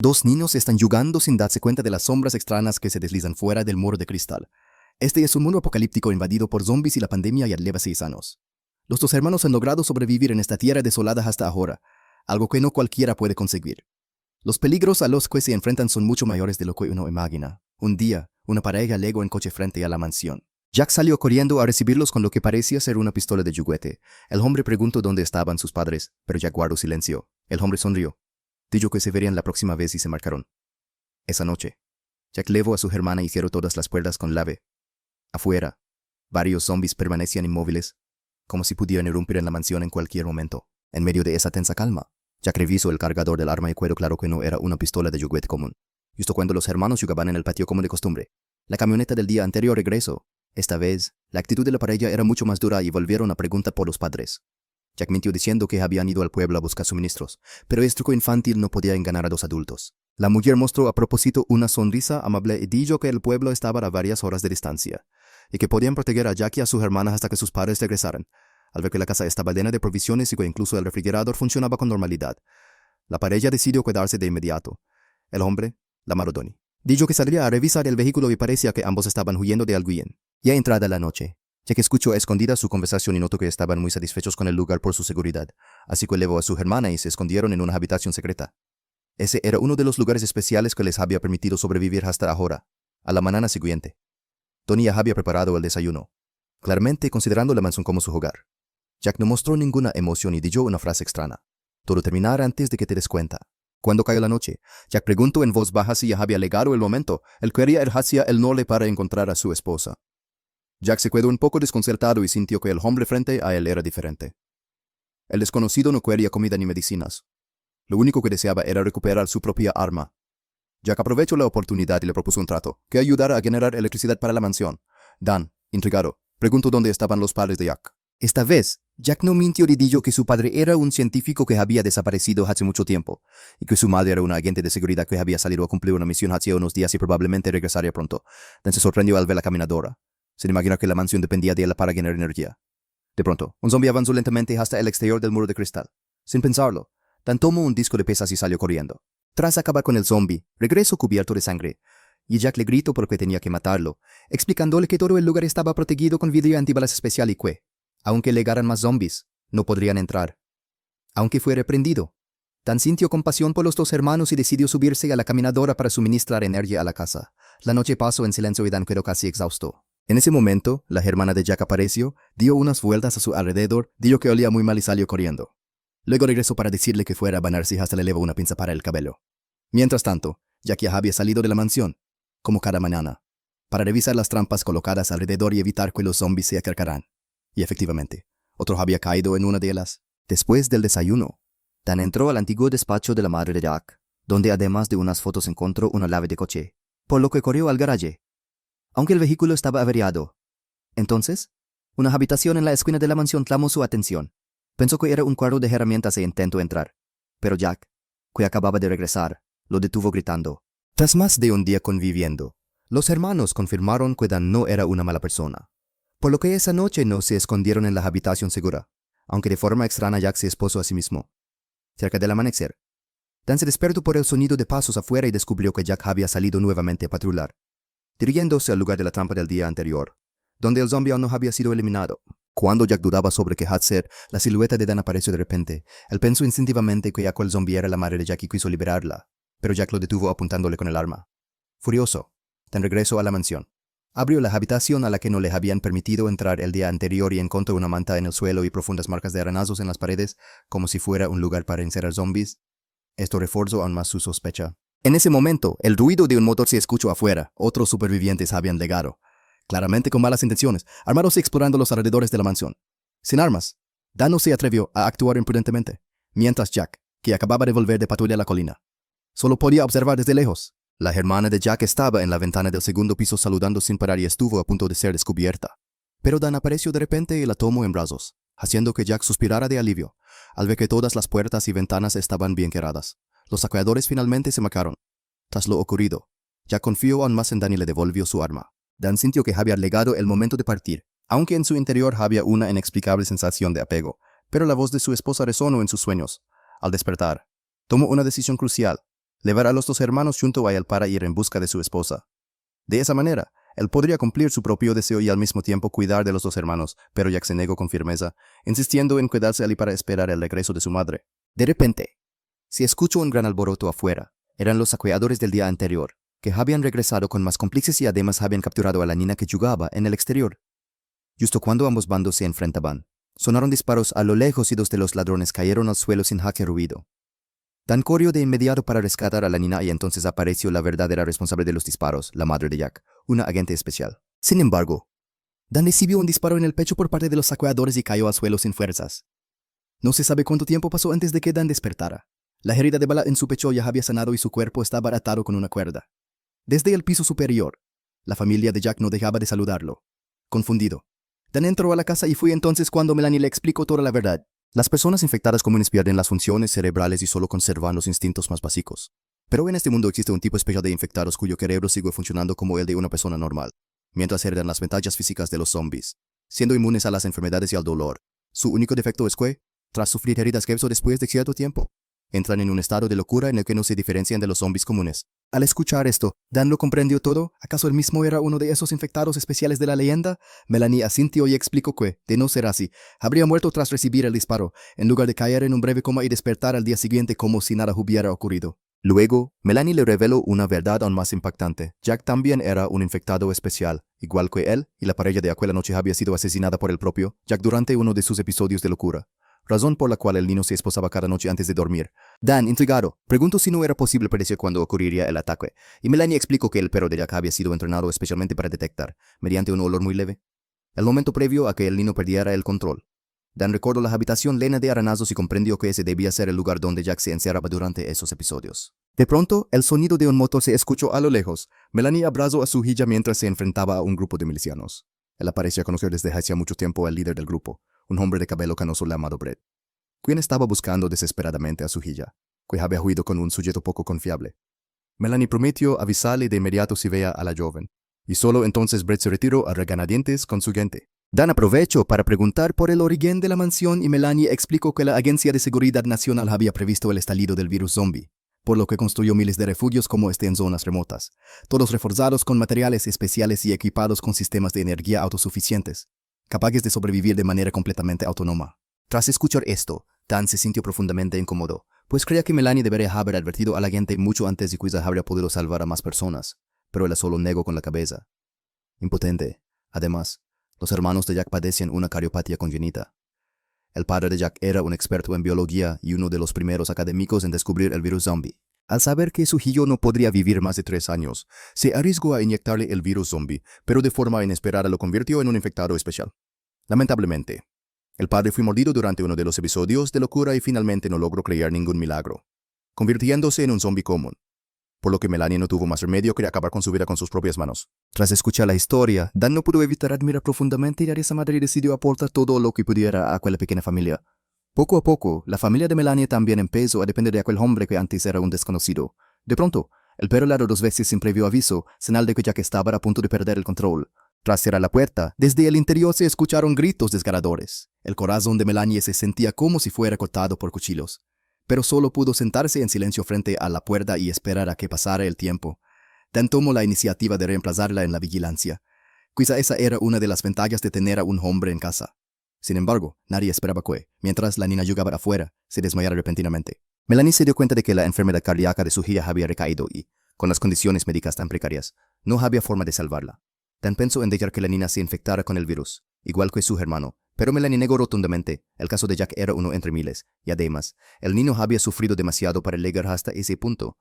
Dos niños están jugando sin darse cuenta de las sombras extrañas que se deslizan fuera del muro de cristal. Este es un mundo apocalíptico invadido por zombies y la pandemia ya lleva 6 años. Los dos hermanos han logrado sobrevivir en esta tierra desolada hasta ahora, algo que no cualquiera puede conseguir. Los peligros a los que se enfrentan son mucho mayores de lo que uno imagina. Un día, una pareja llegó en coche frente a la mansión. Jack salió corriendo a recibirlos con lo que parecía ser una pistola de juguete. El hombre preguntó dónde estaban sus padres, pero Jack guardó silencio. El hombre sonrió. Dijo que se verían la próxima vez y se marcaron. Esa noche, Jack llevó a su hermana y cerró todas las puertas con llave. Afuera, varios zombies permanecían inmóviles, como si pudieran irrumpir en la mansión en cualquier momento. En medio de esa tensa calma, Jack revisó el cargador del arma y quedó claro que no era una pistola de juguete común. Justo cuando los hermanos jugaban en el patio como de costumbre, la camioneta del día anterior regresó. Esta vez, la actitud de la pareja era mucho más dura y volvieron a preguntar por los padres. Jack mintió diciendo que habían ido al pueblo a buscar suministros, pero este truco infantil no podía engañar a dos adultos. La mujer mostró a propósito una sonrisa amable y dijo que el pueblo estaba a varias horas de distancia, y que podían proteger a Jack y a sus hermanas hasta que sus padres regresaran. Al ver que la casa estaba llena de provisiones y que incluso el refrigerador funcionaba con normalidad, la pareja decidió quedarse de inmediato. El hombre, la Marodoni, dijo que saldría a revisar el vehículo y parecía que ambos estaban huyendo de alguien. Ya entrada la noche, Jack escuchó a escondidas su conversación y notó que estaban muy satisfechos con el lugar por su seguridad, así que llevó a su hermana y se escondieron en una habitación secreta. Ese era uno de los lugares especiales que les había permitido sobrevivir hasta ahora. A la mañana siguiente, Tony ya había preparado el desayuno, claramente considerando la mansión como su hogar. Jack no mostró ninguna emoción y dijo una frase extraña. Todo terminará antes de que te des cuenta. Cuando cayó la noche, Jack preguntó en voz baja si ya había llegado el momento. Él quería ir hacia el norte para encontrar a su esposa. Jack se quedó un poco desconcertado y sintió que el hombre frente a él era diferente. El desconocido no quería comida ni medicinas. Lo único que deseaba era recuperar su propia arma. Jack aprovechó la oportunidad y le propuso un trato, que ayudara a generar electricidad para la mansión. Dan, intrigado, preguntó dónde estaban los padres de Jack. Esta vez, Jack no mintió y dijo que su padre era un científico que había desaparecido hace mucho tiempo, y que su madre era una agente de seguridad que había salido a cumplir una misión hace unos días y probablemente regresaría pronto. Dan se sorprendió al ver la caminadora, sin imaginar que la mansión dependía de él para generar energía. De pronto, un zombie avanzó lentamente hasta el exterior del muro de cristal. Sin pensarlo, Dan tomó un disco de pesas y salió corriendo. Tras acabar con el zombie, regresó cubierto de sangre, y Jack le gritó porque tenía que matarlo, explicándole que todo el lugar estaba protegido con vidrio antibalas especial y que, aunque llegaran más zombies, no podrían entrar. Aunque fue reprendido, Dan sintió compasión por los dos hermanos y decidió subirse a la caminadora para suministrar energía a la casa. La noche pasó en silencio y Dan quedó casi exhausto. En ese momento, la hermana de Jack apareció, dio unas vueltas a su alrededor, dijo que olía muy mal y salió corriendo. Luego regresó para decirle que fuera a bañarse y hasta le llevó una pinza para el cabello. Mientras tanto, Jack ya había salido de la mansión, como cada mañana, para revisar las trampas colocadas alrededor y evitar que los zombies se acercaran. Y efectivamente, otro había caído en una de ellas. Después del desayuno, Dan entró al antiguo despacho de la madre de Jack, donde además de unas fotos encontró una llave de coche, por lo que corrió al garaje, aunque el vehículo estaba averiado. Entonces, una habitación en la esquina de la mansión llamó su atención. Pensó que era un cuarto de herramientas e intentó entrar, pero Jack, que acababa de regresar, lo detuvo gritando. Tras más de un día conviviendo, los hermanos confirmaron que Dan no era una mala persona, por lo que esa noche no se escondieron en la habitación segura, aunque de forma extraña Jack se expuso a sí mismo. Cerca del amanecer, Dan se despertó por el sonido de pasos afuera y descubrió que Jack había salido nuevamente a patrullar, dirigiéndose al lugar de la trampa del día anterior, donde el zombie aún no había sido eliminado. Cuando Jack dudaba sobre qué hacer, la silueta de Dan apareció de repente. Él pensó instintivamente que aquel zombie era la madre de Jack y quiso liberarla, pero Jack lo detuvo apuntándole con el arma. Furioso, Dan regresó a la mansión. Abrió la habitación a la que no le habían permitido entrar el día anterior y encontró una manta en el suelo y profundas marcas de aranazos en las paredes, como si fuera un lugar para encerrar zombies. Esto reforzó aún más su sospecha. En ese momento, el ruido de un motor se escuchó afuera. Otros supervivientes habían llegado, claramente con malas intenciones, armados y explorando los alrededores de la mansión. Sin armas, Dan no se atrevió a actuar imprudentemente, mientras Jack, que acababa de volver de patrulla a la colina, solo podía observar desde lejos. La hermana de Jack estaba en la ventana del segundo piso saludando sin parar y estuvo a punto de ser descubierta. Pero Dan apareció de repente y la tomó en brazos, haciendo que Jack suspirara de alivio, al ver que todas las puertas y ventanas estaban bien cerradas. Los saqueadores finalmente se marcharon. Tras lo ocurrido, Jack confió aún más en Dan y le devolvió su arma. Dan sintió que había llegado el momento de partir, aunque en su interior había una inexplicable sensación de apego, pero la voz de su esposa resonó en sus sueños. Al despertar, tomó una decisión crucial. llevar a los dos hermanos junto a él para ir en busca de su esposa. De esa manera, él podría cumplir su propio deseo y al mismo tiempo cuidar de los dos hermanos, pero Jack se negó con firmeza, insistiendo en quedarse allí para esperar el regreso de su madre. De repente, se escuchó un gran alboroto afuera. Eran los saqueadores del día anterior, que habían regresado con más cómplices y además habían capturado a la niña que jugaba en el exterior. Justo cuando ambos bandos se enfrentaban, sonaron disparos a lo lejos y dos de los ladrones cayeron al suelo sin jaque ruido. Dan corrió de inmediato para rescatar a la niña y entonces apareció la verdadera responsable de los disparos, la madre de Jack, una agente especial. Sin embargo, Dan recibió un disparo en el pecho por parte de los saqueadores y cayó al suelo sin fuerzas. No se sabe cuánto tiempo pasó antes de que Dan despertara. La herida de bala en su pecho ya había sanado y su cuerpo estaba atado con una cuerda. Desde el piso superior, la familia de Jack no dejaba de saludarlo. Confundido, Dan entró a la casa y fue entonces cuando Melanie le explicó toda la verdad. Las personas infectadas comunes pierden las funciones cerebrales y solo conservan los instintos más básicos. Pero en este mundo existe un tipo especial de infectados cuyo cerebro sigue funcionando como el de una persona normal, mientras heredan las ventajas físicas de los zombies, siendo inmunes a las enfermedades y al dolor. Su único defecto es que, tras sufrir heridas graves o después de cierto tiempo, entran en un estado de locura en el que no se diferencian de los zombies comunes. Al escuchar esto, Dan lo comprendió todo. ¿Acaso él mismo era uno de esos infectados especiales de la leyenda? Melanie asintió y explicó que, de no ser así, habría muerto tras recibir el disparo, en lugar de caer en un breve coma y despertar al día siguiente como si nada hubiera ocurrido. Luego, Melanie le reveló una verdad aún más impactante. Jack también era un infectado especial, igual que él, y la pareja de aquella noche había sido asesinada por el propio Jack durante uno de sus episodios de locura, razón por la cual el niño se esposaba cada noche antes de dormir. Dan, intrigado, preguntó si no era posible predecir cuándo ocurriría el ataque, y Melanie explicó que el perro de Jack había sido entrenado especialmente para detectar, mediante un olor muy leve, el momento previo a que el niño perdiera el control. Dan recordó la habitación llena de aranazos y comprendió que ese debía ser el lugar donde Jack se encerraba durante esos episodios. De pronto, el sonido de un motor se escuchó a lo lejos. Melanie abrazó a su hija mientras se enfrentaba a un grupo de milicianos. Él parecía conocer desde hacía mucho tiempo al líder del grupo, un hombre de cabello canoso llamado Brett, quien estaba buscando desesperadamente a su hija, que había huido con un sujeto poco confiable. Melanie prometió avisarle de inmediato si veía a la joven, y solo entonces Brett se retiró a regañadientes con su gente. Dan aprovechó para preguntar por el origen de la mansión y Melanie explicó que la Agencia de Seguridad Nacional había previsto el estallido del virus zombie, por lo que construyó miles de refugios como este en zonas remotas, todos reforzados con materiales especiales y equipados con sistemas de energía autosuficientes, capaces de sobrevivir de manera completamente autónoma. Tras escuchar esto, Dan se sintió profundamente incómodo, pues creía que Melanie debería haber advertido a la gente mucho antes y quizá habría podido salvar a más personas, pero él solo negó con la cabeza. Impotente, además, los hermanos de Jack padecían una cariopatía congénita. El padre de Jack era un experto en biología y uno de los primeros académicos en descubrir el virus zombie. Al saber que su hijo no podría vivir más de 3 años, se arriesgó a inyectarle el virus zombie, pero de forma inesperada lo convirtió en un infectado especial. Lamentablemente, el padre fue mordido durante uno de los episodios de locura y finalmente no logró crear ningún milagro, convirtiéndose en un zombie común, por lo que Melanie no tuvo más remedio que acabar con su vida con sus propias manos. Tras escuchar la historia, Dan no pudo evitar admirar profundamente a esa madre y decidió aportar todo lo que pudiera a aquella pequeña familia. Poco a poco, la familia de Melanie también empezó a depender de aquel hombre que antes era un desconocido. De pronto, el perro ladró 2 veces sin previo aviso, señal de que Jack estaba a punto de perder el control. Tras cerrar la puerta, desde el interior se escucharon gritos desgarradores. El corazón de Melanie se sentía como si fuera cortado por cuchillos, pero solo pudo sentarse en silencio frente a la puerta y esperar a que pasara el tiempo. Dan tomó la iniciativa de reemplazarla en la vigilancia. Quizá esa era una de las ventajas de tener a un hombre en casa. Sin embargo, nadie esperaba que, mientras la niña jugaba afuera, se desmayara repentinamente. Melanie se dio cuenta de que la enfermedad cardíaca de su hija había recaído y, con las condiciones médicas tan precarias, no había forma de salvarla. Dan pensó en dejar que la niña se infectara con el virus, igual que su hermano, pero Melanie negó rotundamente. El caso de Jack era uno entre miles, y además, el niño había sufrido demasiado para llegar hasta ese punto.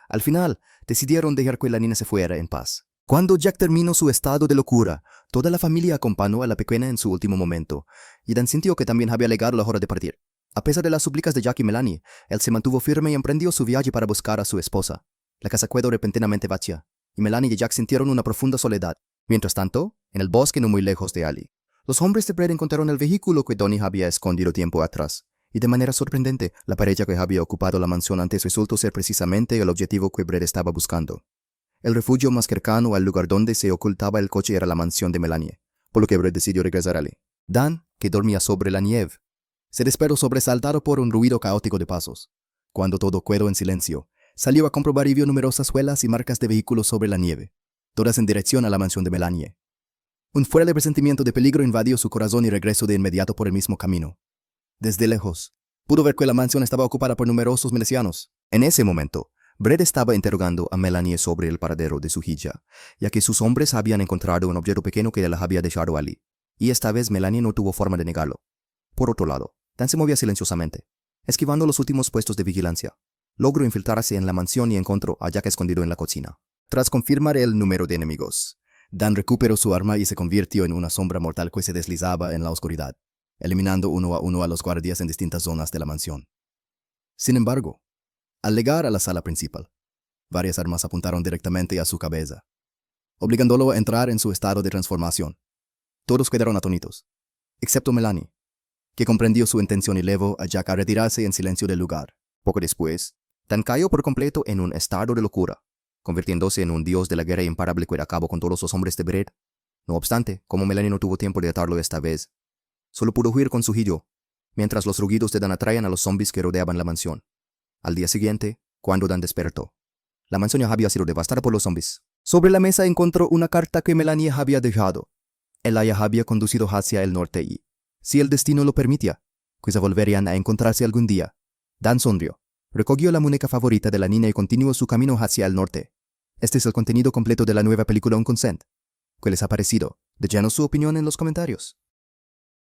Al final, decidieron dejar que la niña se fuera en paz. Cuando Jack terminó su estado de locura, toda la familia acompañó a la pequeña en su último momento, y Dan sintió que también había llegado la hora de partir. A pesar de las súplicas de Jack y Melanie, él se mantuvo firme y emprendió su viaje para buscar a su esposa. La casa quedó repentinamente vacía, y Melanie y Jack sintieron una profunda soledad. Mientras tanto, en el bosque no muy lejos de allí, los hombres de Brett encontraron el vehículo que Donnie había escondido tiempo atrás, y de manera sorprendente, la pareja que había ocupado la mansión antes resultó ser precisamente el objetivo que Brett estaba buscando. El refugio más cercano al lugar donde se ocultaba el coche era la mansión de Melanie, por lo que Brett decidió regresar allí. Dan, que dormía sobre la nieve, se despertó sobresaltado por un ruido caótico de pasos. Cuando todo quedó en silencio, Salió a comprobar y vio numerosas huellas y marcas de vehículos sobre la nieve, todas en dirección a la mansión de Melanie. Un fuerte presentimiento de peligro invadió su corazón y regresó de inmediato por el mismo camino. Desde lejos, pudo ver que la mansión estaba ocupada por numerosos milicianos. En ese momento, Brett estaba interrogando a Melanie sobre el paradero de su hija, ya que sus hombres habían encontrado un objeto pequeño que la había dejado allí, y esta vez Melanie no tuvo forma de negarlo. Por otro lado, Dan se movía silenciosamente, esquivando los últimos puestos de vigilancia. Logró infiltrarse en la mansión y encontró a Jack escondido en la cocina. Tras confirmar el número de enemigos, Dan recuperó su arma y se convirtió en una sombra mortal que se deslizaba en la oscuridad, eliminando uno a los guardias en distintas zonas de la mansión. Sin embargo, al llegar a la sala principal, varias armas apuntaron directamente a su cabeza, obligándolo a entrar en su estado de transformación. Todos quedaron atónitos, excepto Melanie, que comprendió su intención y llevó a Jack a retirarse en silencio del lugar. Poco después, Dan cayó por completo en un estado de locura, convirtiéndose en un dios de la guerra imparable que acabó con todos los hombres de Brett. No obstante, como Melanie no tuvo tiempo de atarlo esta vez, solo pudo huir con su hijillo, mientras los rugidos de Dan atraían a los zombies que rodeaban la mansión. Al día siguiente, cuando Dan despertó, la mansión ya había sido devastada por los zombies. Sobre la mesa encontró una carta que Melanie había dejado. Él la había conducido hacia el norte y, si el destino lo permitía, quizá volverían a encontrarse algún día. Dan sonrió, recogió la muñeca favorita de la niña y continuó su camino hacia el norte. Este es el contenido completo de la nueva película On Consent. ¿Qué les ha parecido? Déjanos su opinión en los comentarios.